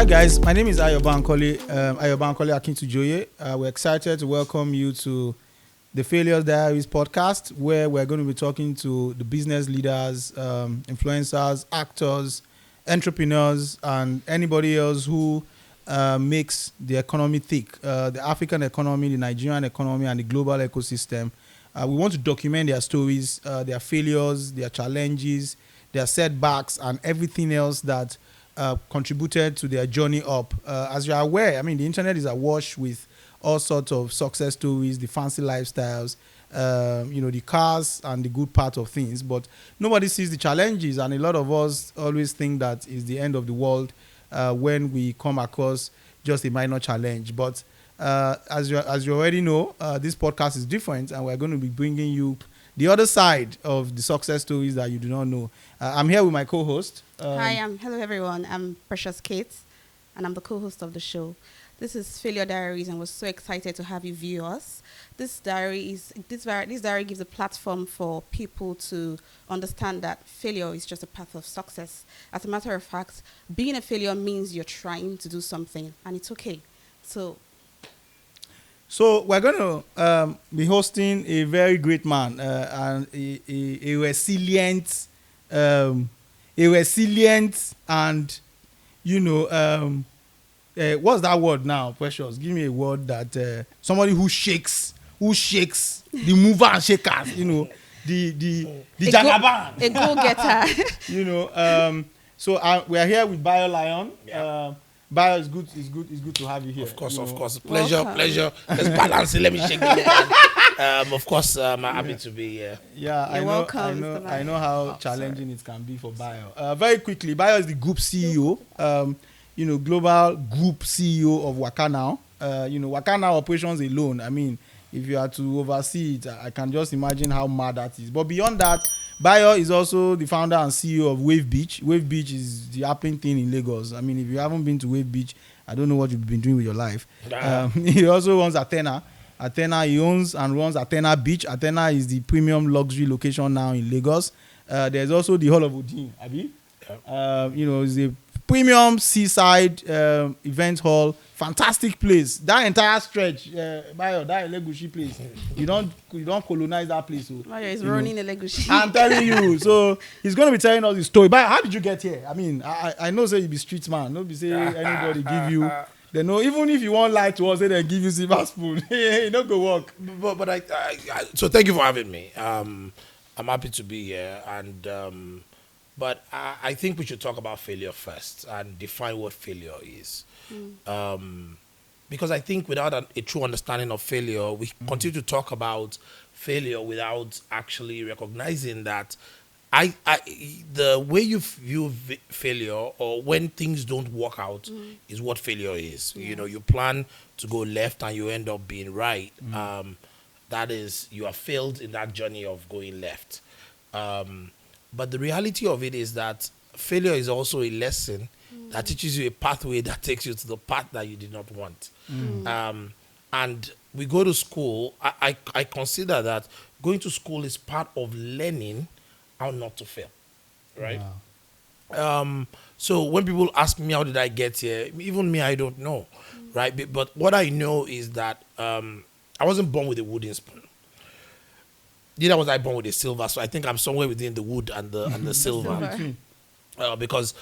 guys, my name is Ayo Bankole. Ayo Bankole Akintujoye. We're excited to welcome you to the Diaries podcast, where we're going to be talking to the business leaders, influencers, actors, entrepreneurs, and anybody else who makes the economy tick, the African economy, the Nigerian economy, and the global ecosystem. We want to document their stories, their failures, their challenges, their setbacks, and everything else that contributed to their journey up. As you are aware, I mean, the internet is awash with all sorts of success stories, the fancy lifestyles, the cars and the good part of things. But nobody sees the challenges, and a lot of us always think that is the end of the world when we come across just a minor challenge. But as you already know, this podcast is different, and we're going to be bringing you the other side of the success stories that you do not know. I'm here with my co-host. Hello everyone. I'm Precious Kate, and I'm the co-host of the show. This is Diaries, and we're so excited to have you view us. This diary gives a platform for people to understand that failure is just a path of success. As a matter of fact, being a failure means you're trying to do something, and it's okay. So we're going to be hosting a very great man and a resilient and what's that word now, Precious? Give me a word that somebody who shakes the mover and shakers. The jagaban. A go-getter. So we are here with Bayo Lion. Yeah. Bayo, it's good to have you here. Of course. Pleasure. Let's balance it. Let me shake it. Of course, I'm happy to be here. Yeah, You're welcome. I know how challenging it can be for Bayo. Very quickly, Bayo is the group CEO, global group CEO of Waka Now. Waka Now operations alone, I mean, if you are to oversee it, I can just imagine how mad that is. But beyond that, Bayo is also the founder and CEO of Wave Beach. Wave Beach is the happening thing in Lagos. I mean, if you haven't been to Wave Beach, I don't know what you've been doing with your life. He also owns Athena. He owns and runs Athena Beach. Athena is the premium luxury location now in Lagos. There's also the Hall of Odin, Abi. Yeah. It's a premium seaside event hall. Fantastic place. That entire stretch, Bayo, that Elegushi place. You don't colonize that place. So, Bayo is running Elegushi. I'm telling you. So he's going to be telling us his story. Bayo, how did you get here? I mean, I know say you be street man. Don't be say anybody give you. They know even if you won't lie to us, they give you silver spoon. You don't go work. But I so thank you for having me. I'm happy to be here, and but I think we should talk about failure first and define what failure is. Because I think without a true understanding of failure, we continue to talk about failure without actually recognizing that the way you view failure or when things don't work out is what failure is. Yeah. You plan to go left and you end up being right. That is, you have failed in that journey of going left. But the reality of it is that failure is also a lesson that teaches you a pathway that takes you to the path that you did not want. And we go to school. I consider that going to school is part of learning how not to fail, right? Wow. So when people ask me how did I get here, even me, I don't know, right? But what I know is that I wasn't born with a wooden spoon. Neither was I born with a silver, so I think I'm somewhere within the wood and the silver. Because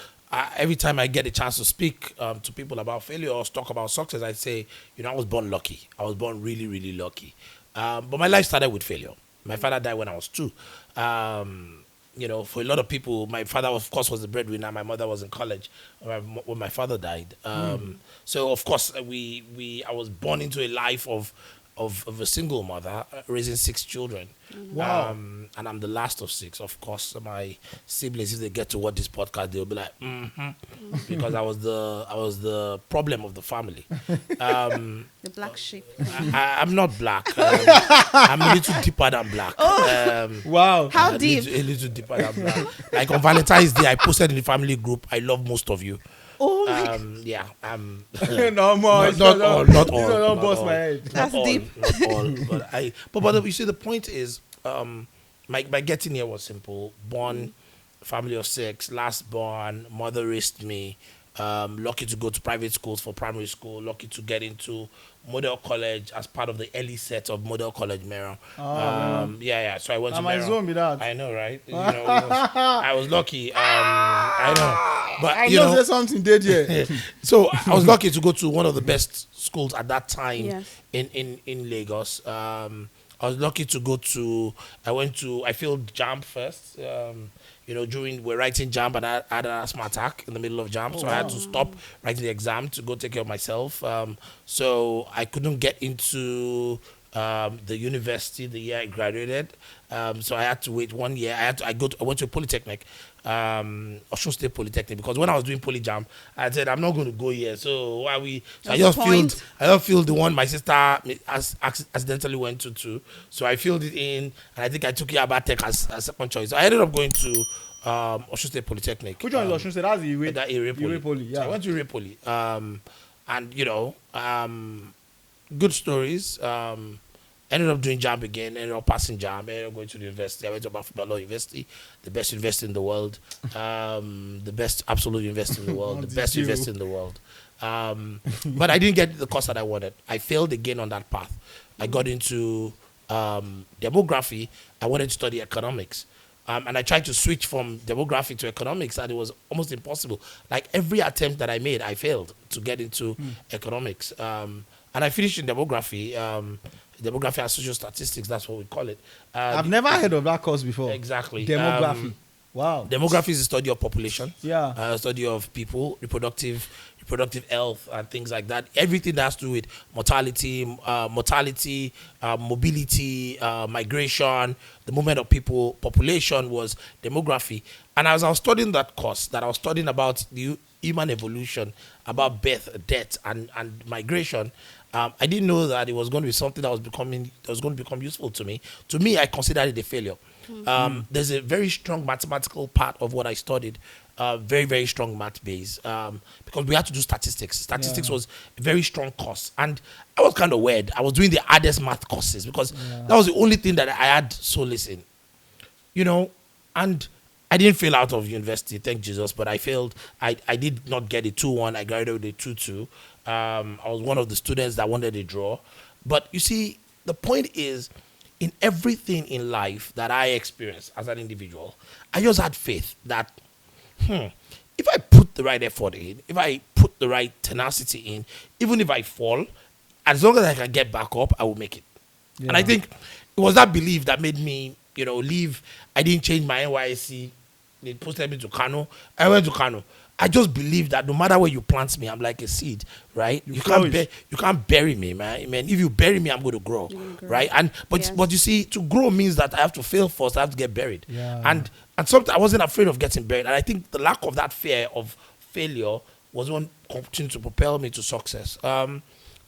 every time I get a chance to speak to people about failure or talk about success, I say, I was born lucky. I was born really, really lucky. But my life started with failure. My father died when I was 2. For a lot of people, my father, of course, was the breadwinner. My mother was in college when my father died. So, of course, I was born into a life of a single mother raising 6 children. Wow. And I'm the last of 6. Of course, my siblings, if they get to watch this podcast, they'll be like, because I was the problem of the family. The black sheep. I'm not black. I'm a little deeper than black. Wow. How deep? A little deeper than black. Like on Valentine's Day, I posted in the family group, I love most of you. Oh yeah. No more. Not all. Not all. Don't bust my head. That's deep. Not all. But you see, the point is, my getting here was simple. Born, family of 6, last born, mother raised me. lucky to go to private schools for primary school, lucky to get into Model College as part of the early set of Model College Mero. Yeah. So I went to my Mero. zone be that. I know, right? I was lucky. I know, but I know there's something dead here. So I was lucky to go to one of the best schools at that time Yes. in Lagos. I was lucky to go to. I failed JAMB first. During we're writing JAMB and I had an asthma attack in the middle of JAMB, so I had to stop writing the exam to go take care of myself. So I couldn't get into the university the year I graduated. So I had to wait 1 year. I went to a polytechnic, Osun State Polytechnic, because when I was doing polyjam, I said I'm not going to go here. So why we? So I just filled the one my sister accidentally went to too. So I filled it in, and I think I took Yaba Tech as second choice. So I ended up going to Osun State Polytechnic. Which one is Osun State? That's the Ire Poly. Yeah. So I went to Ire Poly. Good stories. Ended up doing JAMB again, ended up passing JAMB, ended up going to the university. I went to Bayo University, the best university in the world, the best absolute university in the world, the best university in the world. But I didn't get the course that I wanted. I failed again on that path. I got into demography. I wanted to study economics. And I tried to switch from demography to economics, and it was almost impossible. Like every attempt that I made, I failed to get into economics. And I finished in demography. Demography and social statistics, that's what we call it. I've never heard of that course before. Exactly. Demography. Wow. Demography is the study of population. Yeah. Study of people, reproductive health and things like that. Everything that has to do with mortality, mobility, migration, the movement of people, population was demography. And as I was studying that course, that I was studying about the human evolution, about birth, death, and migration, I didn't know that it was going to be something that was going to become useful to me. To me, I considered it a failure. There's a very strong mathematical part of what I studied, very, very strong math base, because we had to do statistics. Statistics was a very strong course. And I was kind of weird. I was doing the hardest math courses because that was the only thing that I had solace in. And I didn't fail out of university, thank Jesus, but I failed. I did not get a 2-1. I graduated with a 2-2. I was one of the students that wanted a draw. But you see, the point is, in everything in life that I experienced as an individual, I just had faith that, if I put the right effort in, if I put the right tenacity in, even if I fall, as long as I can get back up, I will make it. Yeah. And I think it was that belief that made me, leave. I didn't change my NYSC. They posted me to Kano. I went to Kano. I just believe that no matter where you plant me, I'm like a seed, right? You can't bury me, man. If you bury me, I'm going to grow, right? But you see, to grow means that I have to fail first. I have to get buried, and sometimes I wasn't afraid of getting buried, and I think the lack of that fear of failure was one continued to propel me to success. And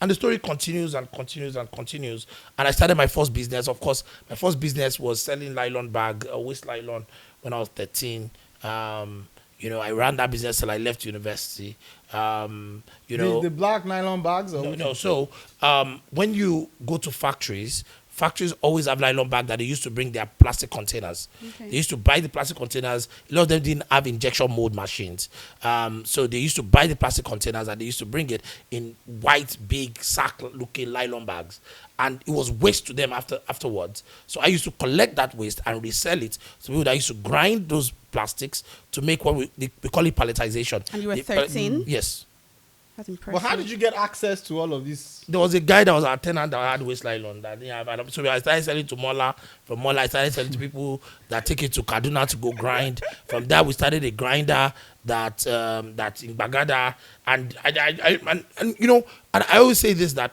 the story continues and continues and continues. And I started my first business. Of course, my first business was selling nylon bag, waist nylon, when I was 13. I ran that business till I left university. The black nylon bags? No. So when you go to factories always have nylon bag that they used to bring their plastic containers. Okay. They used to buy the plastic containers. A lot of them didn't have injection mold machines. So they used to buy the plastic containers and they used to bring it in white, big, sack-looking nylon bags. And it was waste to them afterwards. So I used to collect that waste and resell it to people that used to grind those plastics to make what we call it palletization. And you were 13? Yes. That's impressive. But how did you get access to all of this? There was a guy that was our tenant that had waste nylon that didn't have. So I started selling to Mola. From Mola, I started selling to people that take it to Kaduna to go grind. From there, we started a grinder that in Bagada. And I always say this, that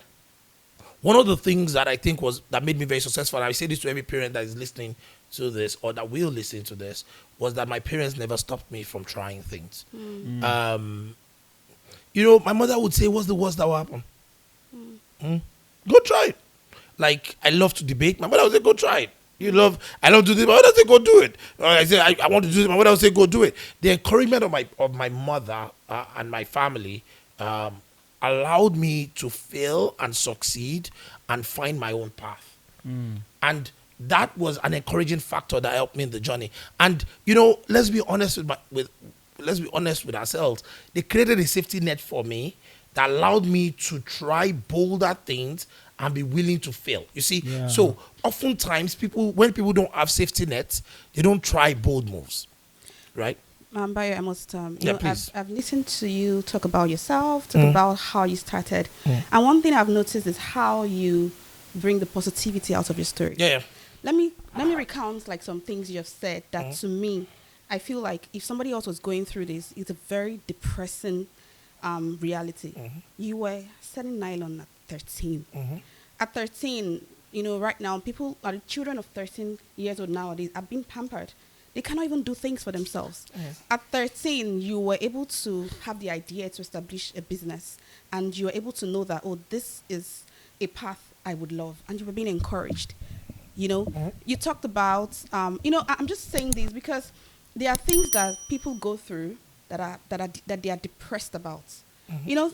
one of the things that I think that made me very successful, and I say this to every parent that is listening to this or that will listen to this, was that my parents never stopped me from trying things. My mother would say, "What's the worst that will happen? Go try it." Like, I love to debate. My mother would say, "Go try it." I love to do this. My mother would say, "Go do it." I say, I want to do this. My mother would say, "Go do it." The encouragement of my mother and my family allowed me to fail and succeed and find my own path. And that was an encouraging factor that helped me in the journey. And, let's be honest let's be honest with ourselves. They created a safety net for me that allowed me to try bolder things and be willing to fail. You see, so oftentimes when people don't have safety nets, they don't try bold moves, right? Bayo, I must, please. I've listened to you talk about yourself, talk about how you started. And one thing I've noticed is how you bring the positivity out of your story. Yeah. Let me recount like some things you have said that to me, I feel like if somebody else was going through this, it's a very depressing reality. You were selling nylon at 13. At 13, right now, the children of 13 years old nowadays are being pampered. They cannot even do things for themselves. At 13, you were able to have the idea to establish a business, and you were able to know that, this is a path I would love, and you were being encouraged. You talked about, I'm just saying this because there are things that people go through that they are depressed about.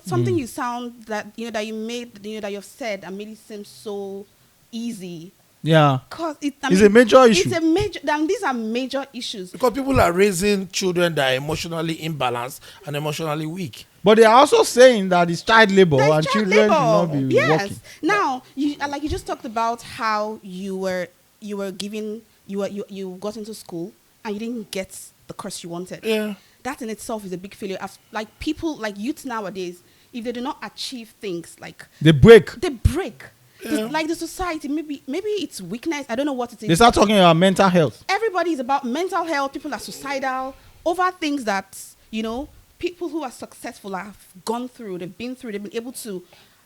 Something you sound that that you made, that you've said and made it seem so easy. Yeah, because it's a major issue. It's a major. These are major issues because people are raising children that are emotionally imbalanced and emotionally weak. But they are also saying that it's child labor and children should not be working. Now, you just talked about how you got into school and you didn't get the course you wanted. Yeah. That in itself is a big failure. Like people, like youth nowadays, if they do not achieve things, like they break. Yeah. Like the society, maybe it's weakness. I don't know what it is. They start talking about mental health. Everybody is about mental health. People are suicidal over things that, people who are successful have gone through. They've been able to,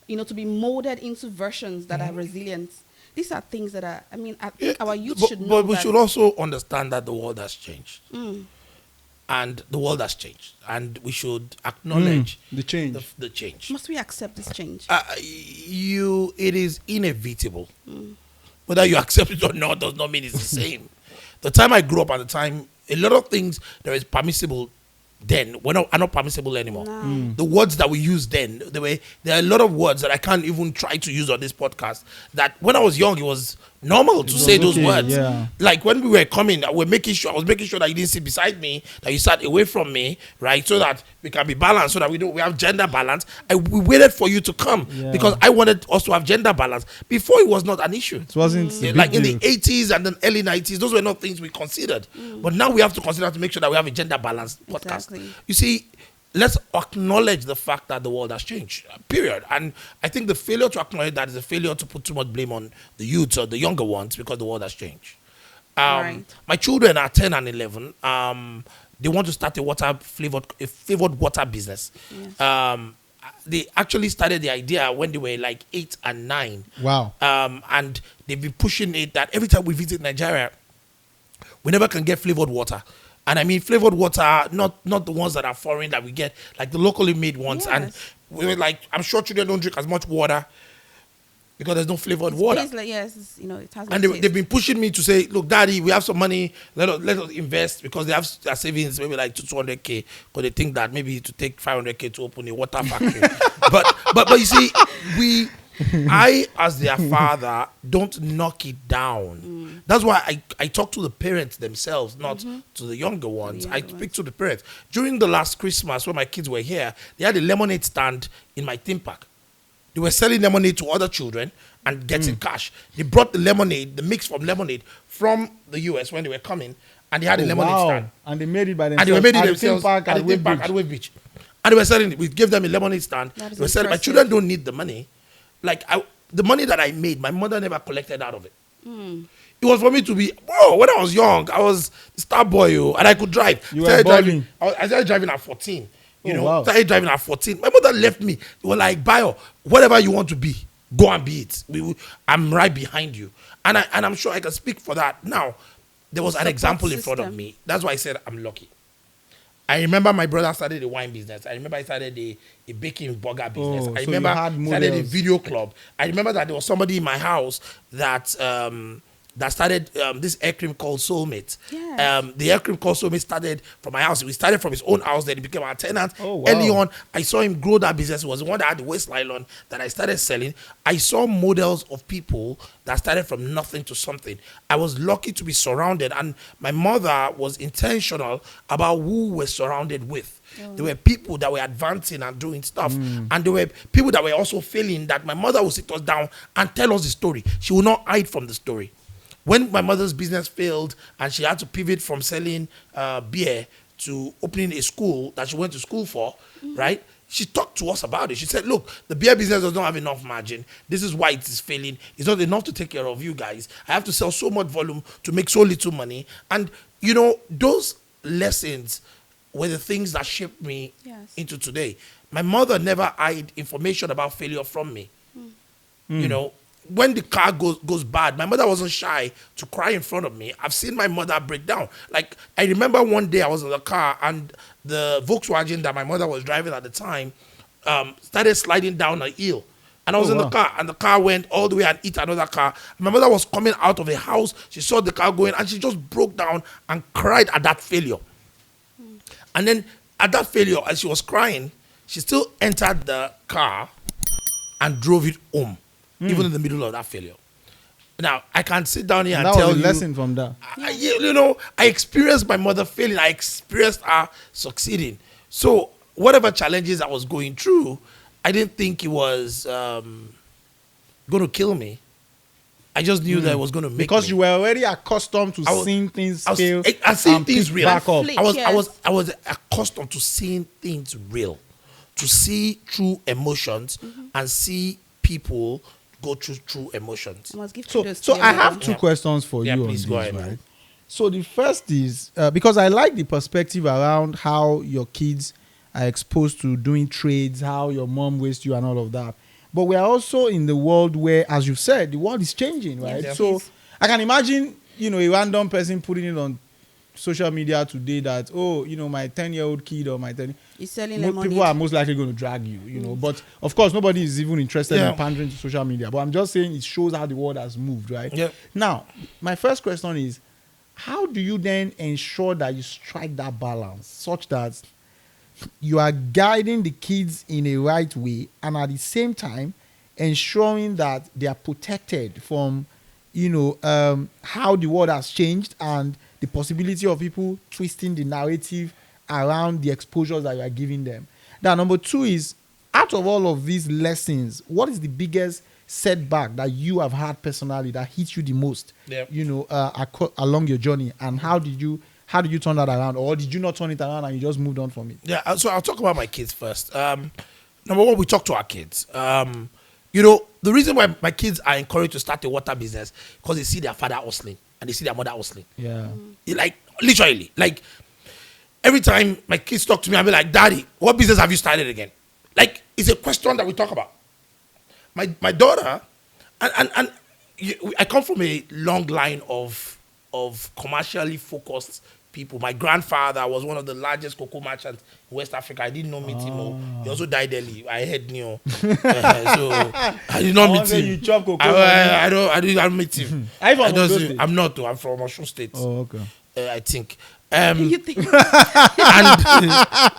to be molded into versions that are resilient. These are things that are, I think our youth should know. But we should also understand that the world has changed. And the world has changed. And we should acknowledge the change. The change. Must we accept this change? It is inevitable. Whether you accept it or not does not mean it's the same. The time I grew up at the time, a lot of things that is permissible then are not permissible anymore. No. The words that we used then, there are a lot of words that I can't even try to use on this podcast that when I was young, it was normal to say those words. Yeah. Like when we were coming, I was making sure that you didn't sit beside me, that you sat away from me, right? So that we can be balanced, so that we have gender balance. We waited for you to come because I wanted us to have gender balance. Before it was not an issue. It wasn't like in the 80s and then early 90s, those were not things we considered. But now we have to consider to make sure that we have a gender balanced podcast. Exactly. You see, let's acknowledge the fact that the world has changed, period. And I think the failure to acknowledge that is a failure to put too much blame on the youths or the younger ones because the world has changed. Right. My children are 10 and 11. They want to start a flavored water business. Yes. They actually started the idea when they were like 8 and 9. Wow. And they've been pushing it that every time we visit Nigeria, we never can get flavored water. And I mean flavored water, not the ones that are foreign that we get, like the locally made ones. Yes. And we were like, I'm sure children don't drink as much water because there's no flavored water. Like, yes, it has. And they've been pushing me to say, look, Daddy, we have some money. Let us invest because they have their savings maybe like 200K because they think that maybe to take 500K to open a water factory. but you see, I, as their father, don't knock it down. That's why I talk to the parents themselves, not to the younger ones. I speak to the parents. During the last Christmas, when my kids were here, they had a lemonade stand in my theme park. They were selling lemonade to other children and getting cash. They brought the mix from lemonade from the US when they were coming, and they had a lemonade stand. And they made it by themselves. And they made it themselves at the theme park at Wave Beach. And they were selling it. We gave them a lemonade stand. They were selling. My children don't need the money. Like the money that I made, my mother never collected out of it. It was for me to be, when I was young, I was a star boy, and I could drive. I started driving at 14. Started driving at 14. My mother left me. They were like, Bayo, whatever you want to be, go and be it. I'm right behind you. And I'm sure I can speak for that. Now, there was an example in front of me. That's why I said I'm lucky. I remember my brother started a wine business. I remember I started a baking burger business. I remember I started a video club. I remember that there was somebody in my house that that started this air cream called Soulmate. Yes. The air cream called Soulmate started from my house. We started from his own house, then he became our tenant. Oh, wow. Early on, I saw him grow that business. It was the one that had the waist nylon that I started selling. I saw models of people that started from nothing to something. I was lucky to be surrounded, and my mother was intentional about who we're surrounded with. There were people that were advancing and doing stuff, and there were people that were also failing, that my mother would sit us down and tell us the story. She would not hide from the story. When my mother's business failed and she had to pivot from selling beer to opening a school that she went to school for, right? She talked to us about it. She said, look, the beer business does not have enough margin. This is why it is failing. It's not enough to take care of you guys. I have to sell so much volume to make so little money. And, you know, those lessons were the things that shaped me into today. My mother never hid information about failure from me. You know, when the car goes bad, my mother wasn't shy to cry in front of me. I've seen my mother break down. Like, I remember one day I was in the car and the Volkswagen that my mother was driving at the time started sliding down a hill. And I was in the car, and the car went all the way and hit another car. My mother was coming out of a house. She saw the car going, and she just broke down and cried at that failure. And then at that failure, as she was crying, she still entered the car and drove it home, even in the middle of that failure. Now, I can sit down here and tell you. That was a lesson from that. You know, I experienced my mother failing. I experienced her succeeding. So whatever challenges I was going through, I didn't think it was going to kill me. I just knew that it was going to make because me. you were already accustomed to seeing things fail. I seeing things real. Back up. I was accustomed to seeing things real, to see true emotions and see people go through true emotions. So I have two questions for you on please this, go ahead. right? So the first is because I like the perspective around how your kids are exposed to doing trades, how your mom raised you and all of that. But we are also in the world where, as you said, the world is changing, right? Yes. So I can imagine, you know, a random person putting it on social media today that, oh, you know, my 10-year-old kid or my 10, You're selling people are most likely going to drag you, you know. But of course, nobody is even interested in pandering to social media. But I'm just saying it shows how the world has moved, right? Yeah. Now, my first question is, how do you then ensure that you strike that balance such that you are guiding the kids in a right way and at the same time ensuring that they are protected from, you know, how the world has changed and the possibility of people twisting the narrative around the exposures that you are giving them? Now, number two is, out of all of these lessons, what is the biggest setback that you have had personally that hits you the most, you know, along your journey, and how did you turn that around, or did you not turn it around and you just moved on from it? Yeah, so I'll talk about my kids first. Number one, we talk to our kids. You know, the reason why my kids are encouraged to start a water business because they see their father hustling and they see their mother hustling. Yeah. Like, literally, like, every time my kids talk to me, I'll be like, Daddy, what business have you started again? Like, it's a question that we talk about. My daughter, and I come from a long line of commercially focused people. My grandfather was one of the largest cocoa merchants in West Africa. I didn't know meet him. He also died early. I heard so I did not meet him. You chop cocoa. I don't meet him. Are you from Ondo State? I'm not though. I'm from Osun State. Oh, okay. I think. You think?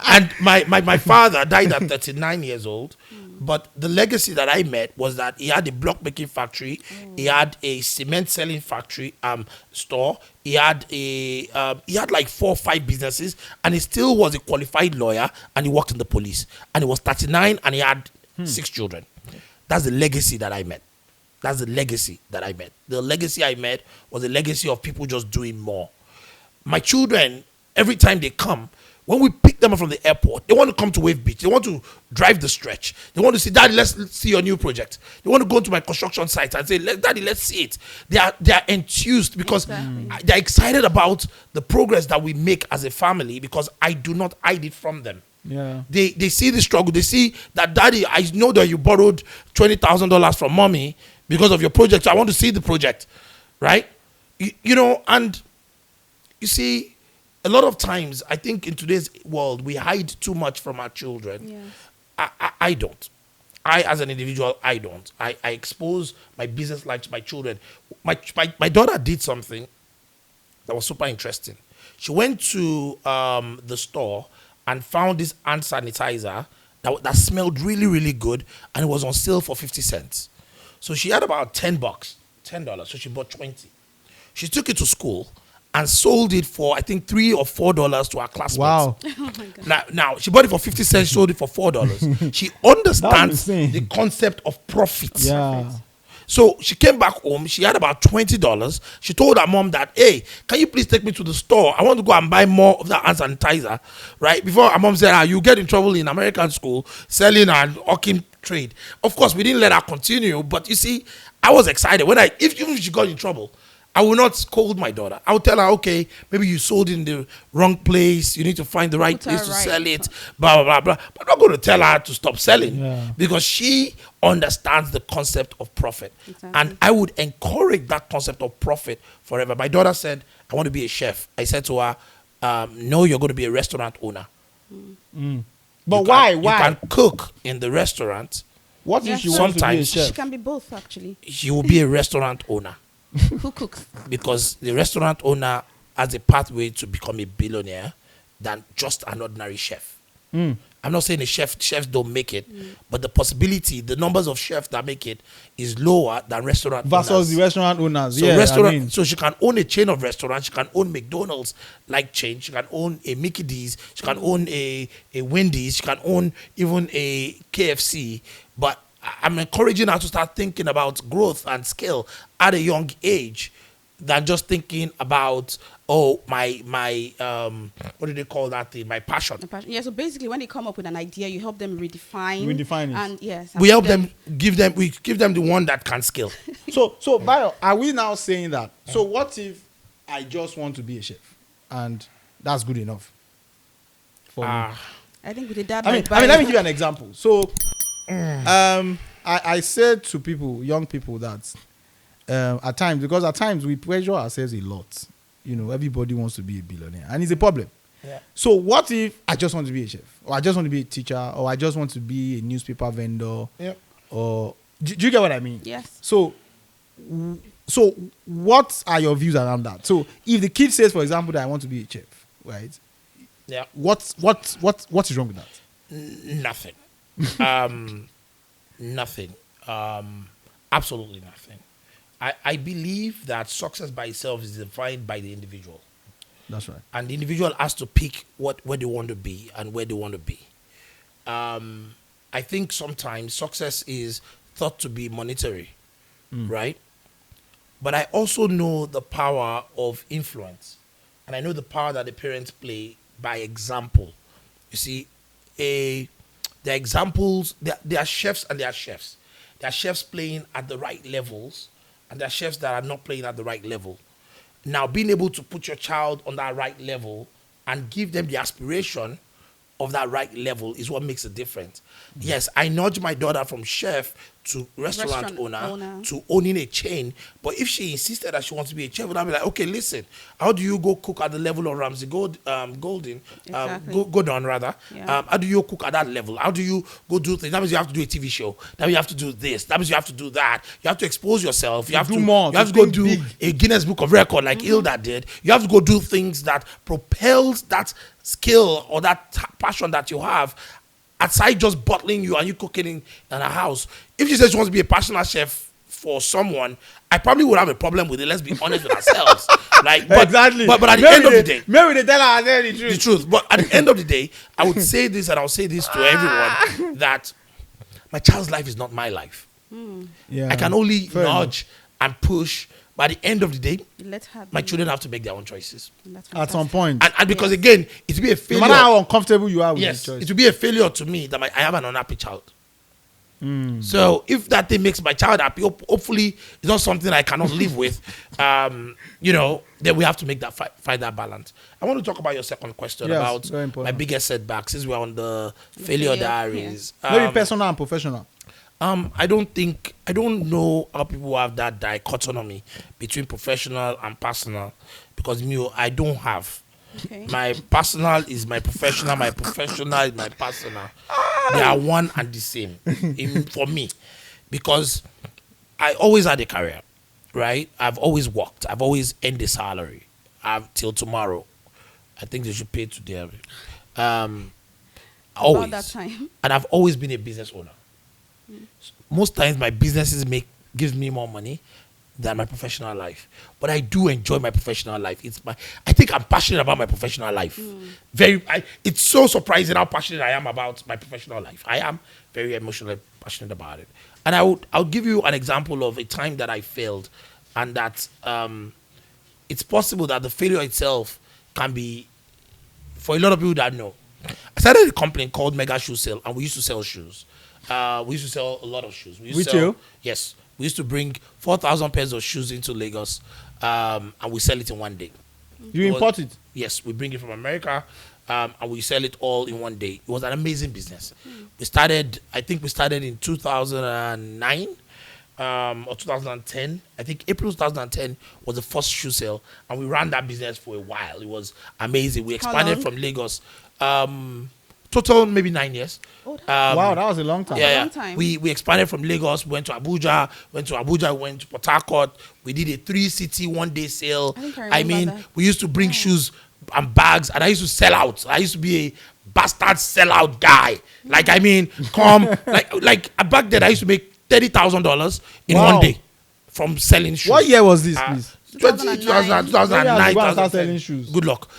and my father died at 39 years old. But the legacy that I met was that he had a block making factory, he had a cement selling factory store, he had like 4 or 5 businesses, and he still was a qualified lawyer, and he worked in the police. And he was 39 and he had 6 children. That's the legacy that I met. That's the legacy that I met. The legacy I met was a legacy of people just doing more. My children, every time they come, when we pick them up from the airport, they want to come to Wave Beach. They want to drive the stretch. They want to say, Daddy, let's see your new project. They want to go to my construction site and say, Daddy, let's see it. They are enthused because they're excited about the progress that we make as a family because I do not hide it from them. Yeah. They see the struggle. They see that, Daddy, I know that you borrowed $20,000 from mommy because of your project. So I want to see the project, right? You know, and you see, a lot of times, I think in today's world, we hide too much from our children. Yes. I don't. I, as an individual, I don't. I expose my business life to my children. my daughter did something that was super interesting. She went to the store and found this hand sanitizer that smelled really, really good, and it was on sale for 50 cents. So she had about $10. So she bought 20. She took it to school and sold it for, I think, $3 or $4 to her classmates. Wow. Oh my God. Now she bought it for 50 cents, sold it for $4. She understands the concept of profit. Yeah. So she came back home. She had about $20. She told her mom that, hey, can you please take me to the store? I want to go and buy more of that hand sanitizer, right? Before her mom said, you get in trouble in American school selling and hawking trade. Of course, we didn't let her continue. But you see, I was excited. Even if she got in trouble, I will not scold my daughter. I will tell her, okay, maybe you sold in the wrong place. You need to find the right place to sell it, blah, blah, blah, blah. But I'm not going to tell her to stop selling because she understands the concept of profit. Exactly. And I would encourage that concept of profit forever. My daughter said, I want to be a chef. I said to her, no, you're going to be a restaurant owner. But why? You can cook in the restaurant. What if she wants to be a She chef? can be both, actually. She will be a restaurant owner. Who cooks? Because the restaurant owner has a pathway to become a billionaire than just an ordinary chef. I'm not saying chefs don't make it, but the possibility, the numbers of chefs that make it is lower than restaurant Versus owners. the restaurant owners. So so she can own a chain of restaurants. She can own McDonald's like chain. She can own a Mickey D's. She can own a Wendy's. She can own even a KFC. But I'm encouraging her to start thinking about growth and scale at a young age than just thinking about, my what do they call that thing? My passion. Yeah, so basically when they come up with an idea, you help them redefine Redefine it. And yes. We help them, give them the one that can scale. So Bayo, are we now saying that? So what if I just want to be a chef and that's good enough for me? I think with the dad I mean, let me give you an example. So, I said to people, young people, that at times we pressure ourselves a lot. Everybody wants to be a billionaire, and it's a problem. Yeah. So, what if I just want to be a chef, or I just want to be a teacher, or I just want to be a newspaper vendor? Yep. Or do you get what I mean? Yes. So, what are your views around that? So, if the kid says, for example, that I want to be a chef, right? Yeah. What is wrong with that? Nothing. Nothing. Absolutely nothing. I believe that success by itself is defined by the individual. That's right. And the individual has to pick where they want to be and where they want to be. I think sometimes success is thought to be monetary, right? But I also know the power of influence. And I know the power that the parents play by example. You see, the examples, there are chefs and there are chefs. There are chefs playing at the right levels, and there are chefs that are not playing at the right level. Now, being able to put your child on that right level and give them the aspiration of that right level is what makes a difference. Yes, I nudge my daughter from chef to restaurant owner to owning a chain. But if she insisted that she wants to be a chef, I'd be like, okay, listen, how do you go cook at the level of Ramsey Golden? Exactly. Gordon, rather. Yeah. How do you cook at that level? How do you go do things? That means you have to do a TV show. That means you have to do this. That means you have to do that. You have to expose yourself. You have to more. You have to go do a Guinness Book of Record like Hilda did. You have to go do things that propels that skill or that passion that you have, aside just bottling you and you cooking in a house. If she says she wants to be a passionate chef for someone, I probably would have a problem with it. Let's be honest with ourselves. Exactly. But at the end of the day, maybe they tell her the truth. the truth. But at the end of the day, I would say this, and I'll say this to everyone, that my child's life is not my life. Yeah. I can only Fair nudge and push. But at the end of the day, Let her my be. children have to make their own choices. That's At some fantastic. point. And because again, it will be a No failure. matter how uncomfortable you are with Yes, the choice. it will be a failure to me that I have an unhappy child. So if that thing makes my child happy, hopefully it's not something I cannot live with. Then we have to make that find that balance. I want to talk about your second question Yes, about very important. my biggest setback since we're on the failure diaries. Maybe personal and professional. I don't know how people have that dichotomy between professional and personal, because I don't have. Okay. My personal is my professional, my professional is my personal. They are one and the same for me, because I always had a career, right? I've always worked. I've always earned a salary. Till tomorrow. I think they should pay today. Always. About that time. And I've always been a business owner. Most times my businesses gives me more money than my professional life. But I do enjoy my professional life. I think I'm passionate about my professional life. It's so surprising how passionate I am about my professional life. I am very emotionally passionate about it. And I'll give you an example of a time that I failed, and that it's possible that the failure itself can be, for a lot of people that know. I started a company called Mega Shoe Sale, and we used to sell shoes. We used to sell a lot of shoes. Yes. We used to bring 4,000 pairs of shoes into Lagos, and we sell it in one day. You import it? Yes, we bring it from America, and we sell it all in one day. It was an amazing business. I think we started in 2009 or 2010. I think April 2010 was the first shoe sale, and we ran that business for a while. It was amazing. We expanded from Lagos. Total maybe 9 years. Wow, that was a long time. Yeah, long time. We expanded from Lagos, went to Abuja, went to Port Harcourt. We did a 3-city 1-day sale. I mean, we used to bring shoes and bags, and I used to sell out. I used to be a bastard sellout guy. Like, I mean, like back then I used to make $30,000 in 1 day from selling shoes. What year was this, please? 2009. Start selling shoes. Good luck.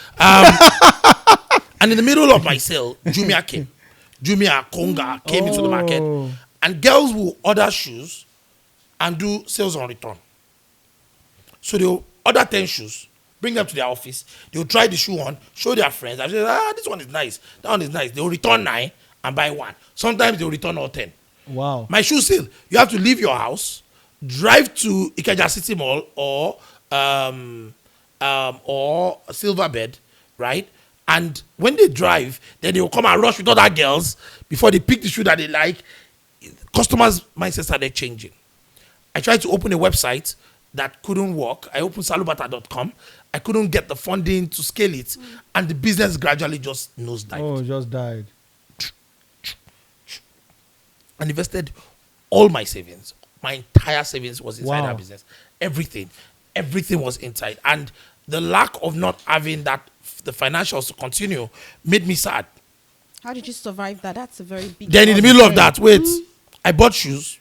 And in the middle of my sale, Jumia came. Jumia, Konga came into the market. And girls will order shoes and do sales on return. So they'll order 10 shoes, bring them to their office. They'll try the shoe on, show their friends. I say, this one is nice. That one is nice. They'll return 9 and buy 1. Sometimes they'll return all 10. Wow. My shoe sale, you have to leave your house, drive to Ikeja City Mall or Silverbed, right? And when they drive, then they will come and rush with other girls before they pick the shoe that they like. Customers' mindset started changing. I tried to open a website that couldn't work. I opened salubata.com. I couldn't get the funding to scale it. And the business gradually just nosedived. Oh, just died. And invested all my savings. My entire savings was inside that business. Everything was inside. And the lack of not having the financials to continue made me sad. How did you survive that? That's a very big. Then in the middle of that, I bought shoes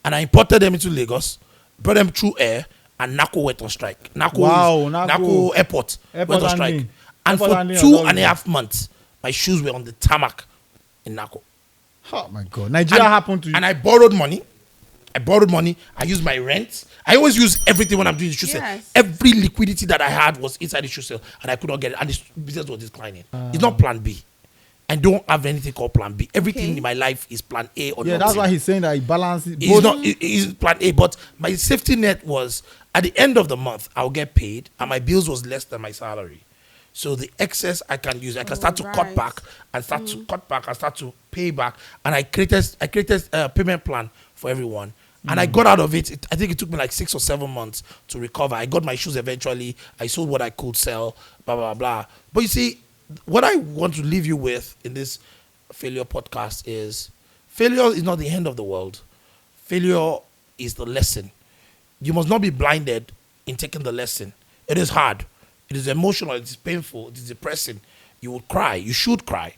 and I imported them into Lagos, brought them through air, and NACO went on strike. NACO Airport went on strike. And for 2.5 months, my shoes were on the tarmac in NACO. Oh my God. Nigeria happened to you. And I borrowed money. I used my rent. I always use everything when I'm doing the shoe sale. Every liquidity that I had was inside the shoe sale, and I could not get it. And the business was declining. It's not plan B. I don't have anything called plan B. Everything in my life is plan A or that's why he's saying that he balances. It's plan A, but my safety net was at the end of the month, I'll get paid, and my bills was less than my salary. So the excess I can use, I can start to cut back and start to pay back. And I created a payment plan for everyone. And I got out of it. I think it took me like 6 or 7 months to recover. I got my shoes eventually. I sold what I could sell, blah, blah, blah. But you see, what I want to leave you with in this failure podcast is failure is not the end of the world. Failure is the lesson. You must not be blinded in taking the lesson. It is hard. It is emotional. It is painful. It is depressing. You will cry. You should cry.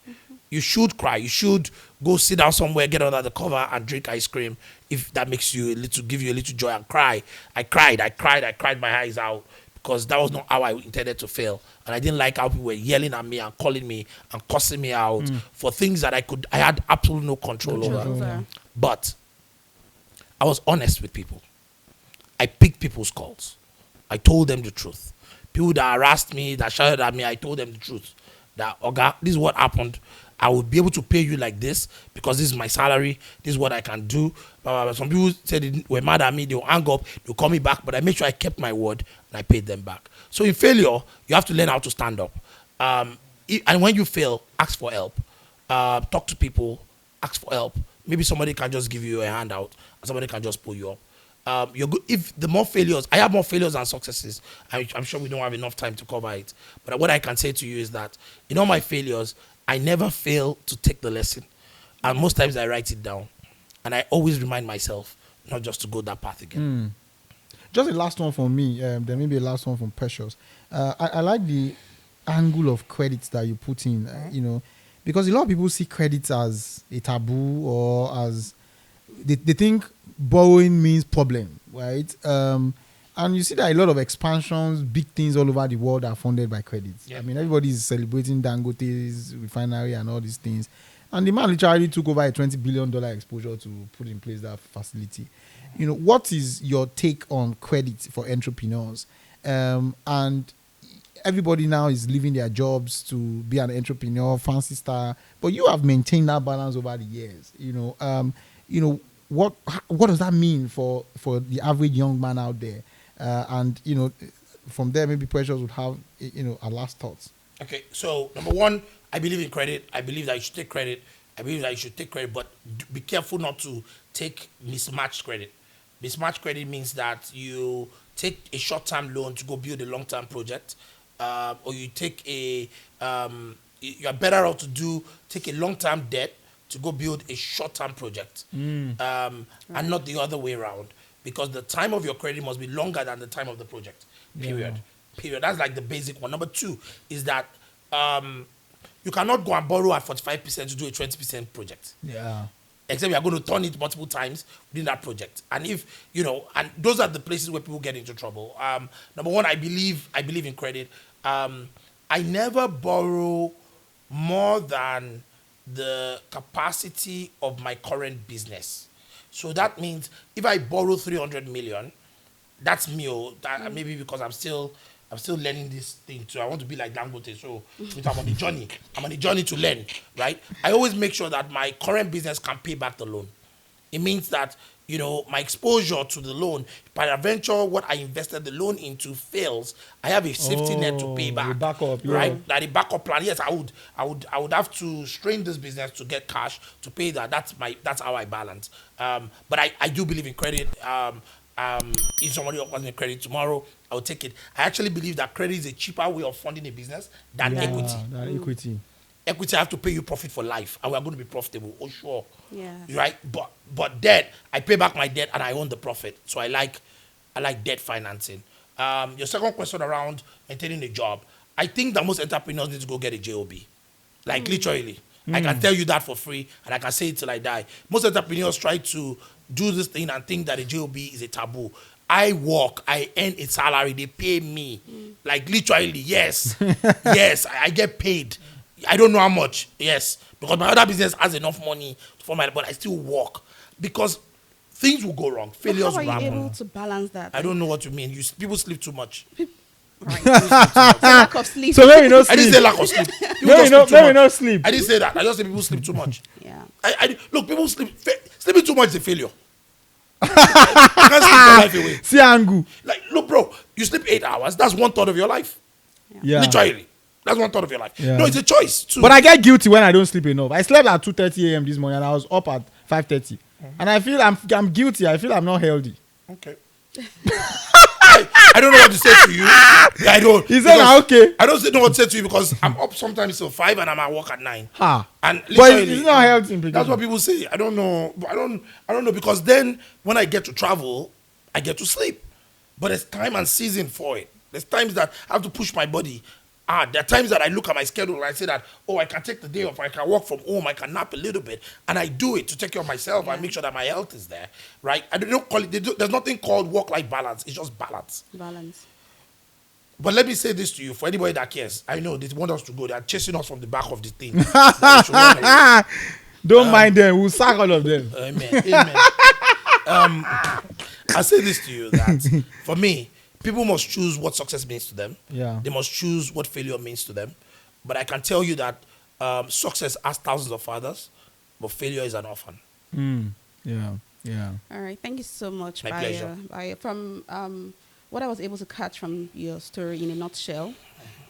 You should cry. You should go sit down somewhere, get under the cover, and drink ice cream if that makes you give you a little joy, and cry. I cried my eyes out because that was not how I intended to fail. And I didn't like how people were yelling at me and calling me and cussing me out for things that I had absolutely no control over. But I was honest with people. I picked people's calls. I told them the truth. People that harassed me, that shouted at me, I told them the truth. That, Oga, this is what happened. I would be able to pay you like this because this is my salary. This is what I can do. Some people said they were mad at me. They'll hang up. They'll call me back. But I made sure I kept my word and I paid them back. So in failure, you have to learn how to stand up. And when you fail, ask for help. Talk to people. Ask for help. Maybe somebody can just give you a handout. And somebody can just pull you up. You're good. If the more failures, I have more failures than successes. I'm sure we don't have enough time to cover it. But what I can say to you is that in all my failures, I never fail to take the lesson. And most times I write it down. And I always remind myself not just to go that path again. just a last one from me. Then maybe a last one from Precious. I like the angle of credits that you put in. Because a lot of people see credits as a taboo or as they think borrowing means problem, right? And you see that a lot of expansions, big things all over the world are funded by credits. Yeah. I mean, everybody is celebrating Dangote's refinery and all these things. And the man literally took over a $20 billion exposure to put in place that facility. What is your take on credit for entrepreneurs? And everybody now is leaving their jobs to be an entrepreneur, fancy star, but you have maintained that balance over the years. What does that mean for the average young man out there? And from there, maybe Precious would have our last thoughts. Okay, so number one, I believe in credit. I believe that you should take credit. I believe that you should take credit, but be careful not to take mismatched credit. Mismatched credit means that you take a short-term loan to go build a long-term project, or you take you are better off to take a long-term debt to go build a short-term project, and not the other way around. Because the time of your credit must be longer than the time of the project. Period. Yeah. Period. That's like the basic one. Number two is that you cannot go and borrow at 45% to do a 20% project. Yeah. Except you are going to turn it multiple times within that project. And if, and those are the places where people get into trouble. Number one, I believe in credit. I never borrow more than the capacity of my current business. So that means if I borrow 300 million, that's me. Maybe because I'm still learning this thing too. I want to be like Dangote. So I'm on the journey. I'm on the journey to learn, right? I always make sure that my current business can pay back the loan. It means that, my exposure to the loan, peradventure what I invested the loan into fails, I have a safety net to pay back. Backup, yeah. Right? Like the backup plan. Yes, I would have to strain this business to get cash to pay that. That's how I balance. But I do believe in credit. If somebody offers me credit tomorrow, I will take it. I actually believe that credit is a cheaper way of funding a business than equity. Equity. Equity have to pay you profit for life, and we are going to be profitable. Oh, sure. Yeah. Right? But debt, I pay back my debt and I own the profit. So I like debt financing. Your second question around maintaining a job. I think that most entrepreneurs need to go get a job. Like literally. I can tell you that for free, and I can say it till I die. Most entrepreneurs try to do this thing and think that a job is a taboo. I work, I earn a salary, they pay me. Like literally, yes. Yes, I get paid. I don't know how much, yes. Because my other business has enough money for but I still work. Because things will go wrong. Failures will happen. How are you able to balance that? I don't know what you mean. People sleep too much. Right. Lack of sleep. So maybe no sleep. I didn't say lack of sleep. Maybe no sleep. I didn't say that. I just say people sleep too much. Yeah. Look, people sleeping too much is a failure. You can't sleep your life away. See angu. Like, look, bro, you sleep 8 hours. That's 1/3 of your life. Yeah. Literally. That's 1/3 of your life. Yeah. No, it's a choice too. But I get guilty when I don't sleep enough. I slept at 2:30 a.m. this morning and I was up at 5:30. And I feel I'm guilty. I feel I'm not healthy. Okay. I don't know what to say to you. I don't. He said, okay. I don't know what to say to you because I'm up sometimes till 5 and I'm at work at 9. And but it's not healthy. That's what people say. I don't know. I don't know because then when I get to travel, I get to sleep. But there's time and season for it. There's times that I have to push my body. There are times that I look at my schedule and I say that, I can take the day off, I can work from home, I can nap a little bit, and I do it to take care of myself and make sure that my health is there, right? I don't call it. There's nothing called work-life balance. It's just balance. Balance. But let me say this to you, for anybody that cares. I know they want us to go. They are chasing us from the back of the thing. Don't mind them. We'll sack all of them. Amen. I say this to you that for me, people must choose what success means to them. Yeah. They must choose what failure means to them. But I can tell you that success has thousands of fathers, but failure is an orphan. Yeah. All right. Thank you so much, My pleasure. Bayo. From what I was able to catch from your story in a nutshell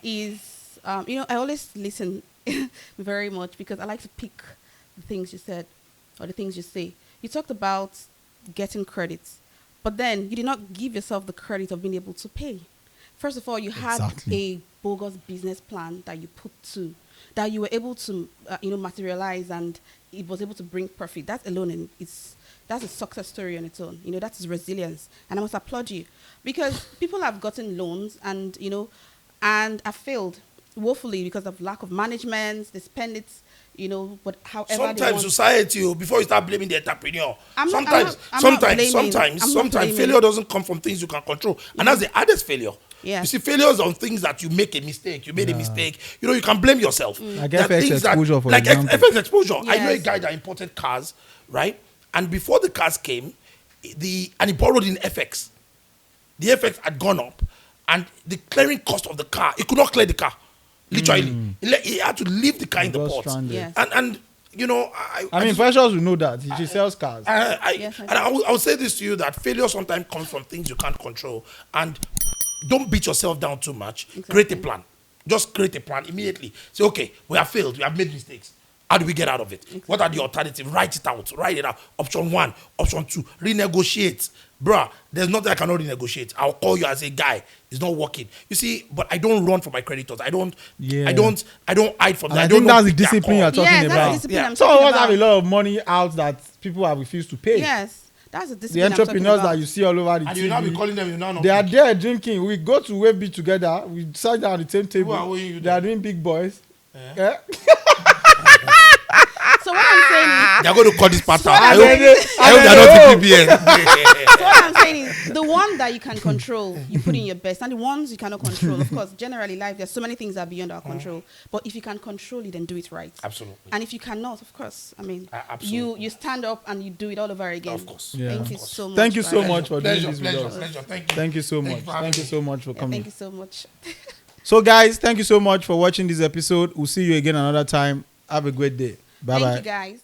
is, I always listen very much because I like to pick the things you said or the things you say. You talked about getting credits, but then you did not give yourself the credit of being able to pay. First of all, you had a bogus business plan that you put to that you were able to, materialize, and it was able to bring profit. That alone, that's a success story on its own. That is resilience, and I must applaud you, because people have gotten loans and and have failed woefully because of lack of management. They spend it, but however they sometimes want. society, before you start blaming the entrepreneur, I'm not sometimes blaming. failure doesn't come from things you can control, and that's the hardest failure. Yeah. You see, failures on things that you make a mistake. You made a mistake. You can blame yourself. Like There are FX things exposure, for like example. FX exposure. I know a Yes. guy that imported cars, right? And before the cars came, and he borrowed in FX. The FX had gone up, and the clearing cost of the car, he could not clear the car. Literally, he had to leave the car in the got port. stranded. Yes. And I mean, Precious will know that. She sells cars. Yes, I I will say this to you, that failure sometimes comes from things you can't control. And don't beat yourself down too much. Exactly. Create a plan. Just create a plan immediately. Say, okay, we have failed. We have made mistakes. How do we get out of it? Exactly. What are the alternatives? Write it out. Write it out. Option 1, option 2. Renegotiate. Bruh, there's nothing I cannot renegotiate. I'll call you and say, guy, it's not working. You see, but I don't run from my creditors. I don't hide from them. And I don't think that's the pick their discipline you're call. talking Yes, that's the about. discipline Yeah. I'm Some of talking us have a about. lot of money out that people have refused to pay. Yes, that's the The discipline I'm entrepreneurs talking that about. you see all over the And you now be TV, calling them, you now not they are pick. there drinking. We go to Wave Beach together. We sit down at the same table. are owing you They are doing big boys. Yeah. So what I'm saying is, They're going to call this part out. what I I'm hope saying they're not the PBN. so what I'm saying is, the one that you can control, you put in your best, and the ones you cannot control, of course, generally life, there's so many things that are beyond our control. But if you can control it, then do it right. Absolutely. And if you cannot, of course, I mean, Absolutely. you stand up and you do it all over again. Of course. Yeah. Thank Of you course. so much. Thank you so Brian. much for doing Pleasure, this with pleasure, us. pleasure. Thank you. Thank you so much. for Thank having you me. so much for Yeah, coming. thank you so much. So, guys, thank you so much for watching this episode. We'll see you again another time. Have a great day. Bye Thank bye. you, guys.